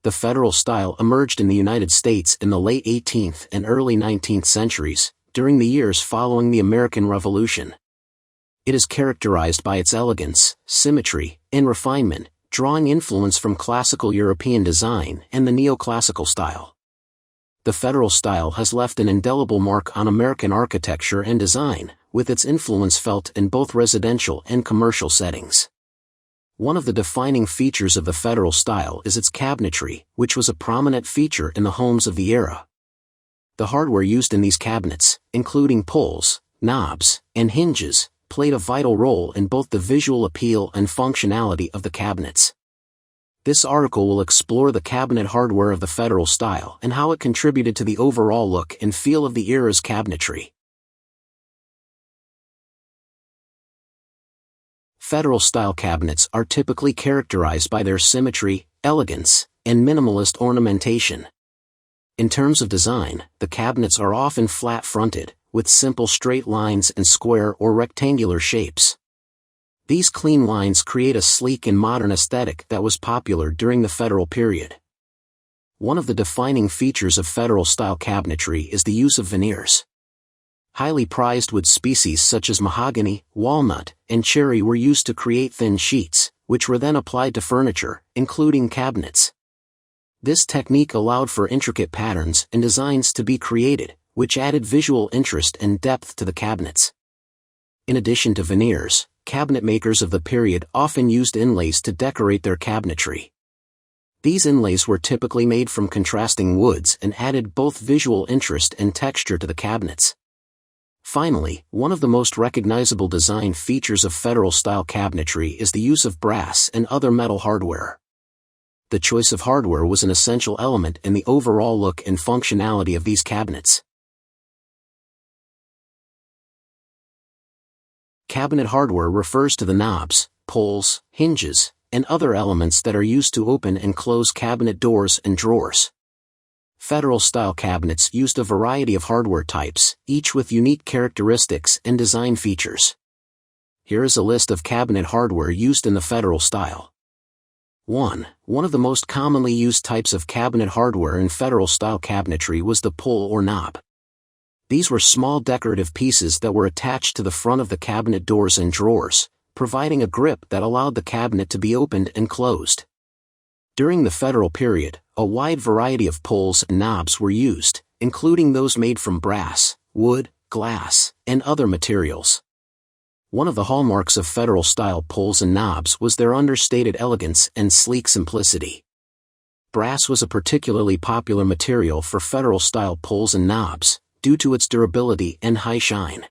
The Federal style emerged in the United States in the late 18th and early 19th centuries, during the years following the American Revolution. It is characterized by its elegance, symmetry, and refinement, drawing influence from classical European design and the neoclassical style. The Federal style has left an indelible mark on American architecture and design, with its influence felt in both residential and commercial settings. One of the defining features of the Federal style is its cabinetry, which was a prominent feature in the homes of the era. The hardware used in these cabinets, including pulls, knobs, and hinges, played a vital role in both the visual appeal and functionality of the cabinets. This article will explore the cabinet hardware of the Federal style and how it contributed to the overall look and feel of the era's cabinetry. Federal-style cabinets are typically characterized by their symmetry, elegance, and minimalist ornamentation. In terms of design, the cabinets are often flat-fronted, with simple straight lines and square or rectangular shapes. These clean lines create a sleek and modern aesthetic that was popular during the Federal period. One of the defining features of Federal-style cabinetry is the use of veneers. Highly prized wood species such as mahogany, walnut, and cherry were used to create thin sheets, which were then applied to furniture, including cabinets. This technique allowed for intricate patterns and designs to be created, which added visual interest and depth to the cabinets. In addition to veneers, cabinet makers of the period often used inlays to decorate their cabinetry. These inlays were typically made from contrasting woods and added both visual interest and texture to the cabinets. Finally, one of the most recognizable design features of Federal-style cabinetry is the use of brass and other metal hardware. The choice of hardware was an essential element in the overall look and functionality of these cabinets. Cabinet hardware refers to the knobs, pulls, hinges, and other elements that are used to open and close cabinet doors and drawers. Federal-style cabinets used a variety of hardware types, each with unique characteristics and design features. Here is a list of cabinet hardware used in the Federal style. 1. One of the most commonly used types of cabinet hardware in Federal-style cabinetry was the pull or knob. These were small decorative pieces that were attached to the front of the cabinet doors and drawers, providing a grip that allowed the cabinet to be opened and closed. During the Federal period, a wide variety of pulls and knobs were used, including those made from brass, wood, glass, and other materials. One of the hallmarks of Federal-style pulls and knobs was their understated elegance and sleek simplicity. Brass was a particularly popular material for Federal-style pulls and knobs, due to its durability and high shine.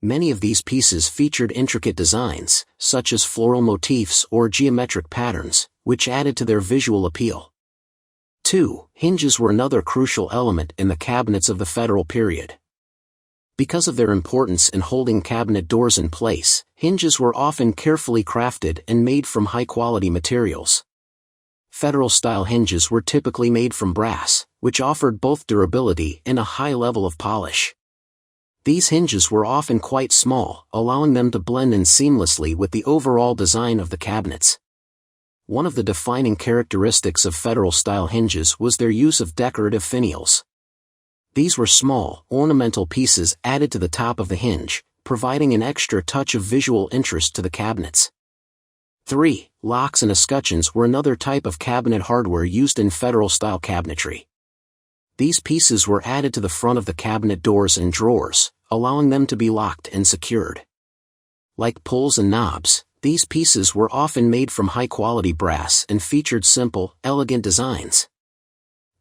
Many of these pieces featured intricate designs, such as floral motifs or geometric patterns, which added to their visual appeal. 2. Hinges were another crucial element in the cabinets of the Federal period. Because of their importance in holding cabinet doors in place, hinges were often carefully crafted and made from high-quality materials. Federal-style hinges were typically made from brass, which offered both durability and a high level of polish. These hinges were often quite small, allowing them to blend in seamlessly with the overall design of the cabinets. One of the defining characteristics of Federal-style hinges was their use of decorative finials. These were small, ornamental pieces added to the top of the hinge, providing an extra touch of visual interest to the cabinets. 3. Locks and escutcheons were another type of cabinet hardware used in Federal-style cabinetry. These pieces were added to the front of the cabinet doors and drawers, allowing them to be locked and secured. Like pulls and knobs, these pieces were often made from high-quality brass and featured simple, elegant designs.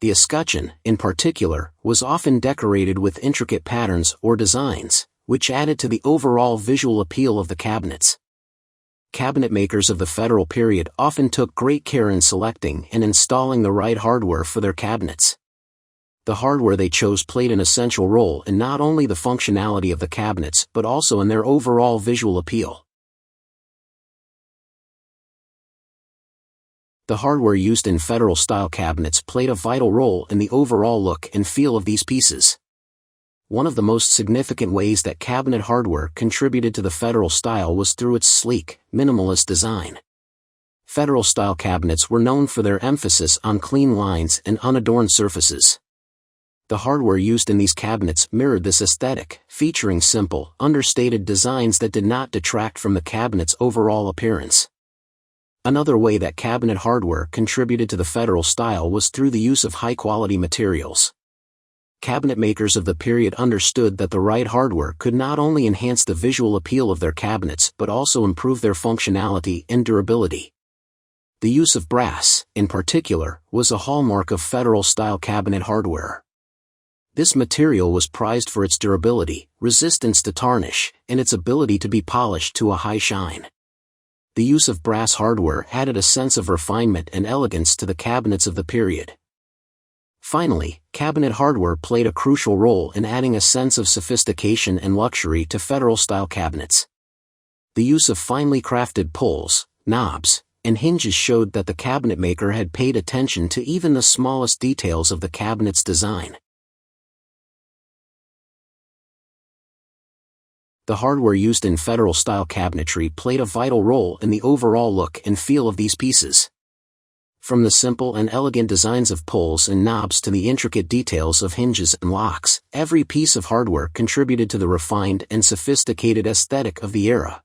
The escutcheon, in particular, was often decorated with intricate patterns or designs, which added to the overall visual appeal of the cabinets. Cabinet makers of the Federal period often took great care in selecting and installing the right hardware for their cabinets. The hardware they chose played an essential role in not only the functionality of the cabinets but also in their overall visual appeal. The hardware used in Federal-style cabinets played a vital role in the overall look and feel of these pieces. One of the most significant ways that cabinet hardware contributed to the Federal style was through its sleek, minimalist design. Federal-style cabinets were known for their emphasis on clean lines and unadorned surfaces. The hardware used in these cabinets mirrored this aesthetic, featuring simple, understated designs that did not detract from the cabinet's overall appearance. Another way that cabinet hardware contributed to the Federal style was through the use of high-quality materials. Cabinet makers of the period understood that the right hardware could not only enhance the visual appeal of their cabinets but also improve their functionality and durability. The use of brass, in particular, was a hallmark of Federal-style cabinet hardware. This material was prized for its durability, resistance to tarnish, and its ability to be polished to a high shine. The use of brass hardware added a sense of refinement and elegance to the cabinets of the period. Finally, cabinet hardware played a crucial role in adding a sense of sophistication and luxury to Federal-style cabinets. The use of finely crafted pulls, knobs, and hinges showed that the cabinet maker had paid attention to even the smallest details of the cabinet's design. The hardware used in Federal-style cabinetry played a vital role in the overall look and feel of these pieces. From the simple and elegant designs of pulls and knobs to the intricate details of hinges and locks, every piece of hardware contributed to the refined and sophisticated aesthetic of the era.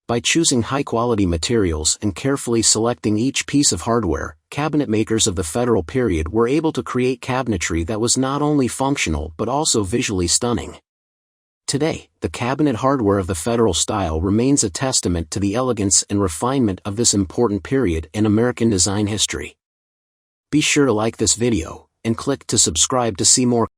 By choosing high-quality materials and carefully selecting each piece of hardware, cabinet makers of the Federal period were able to create cabinetry that was not only functional but also visually stunning. Today, the cabinet hardware of the Federal style remains a testament to the elegance and refinement of this important period in American design history. Be sure to like this video, and click to subscribe to see more.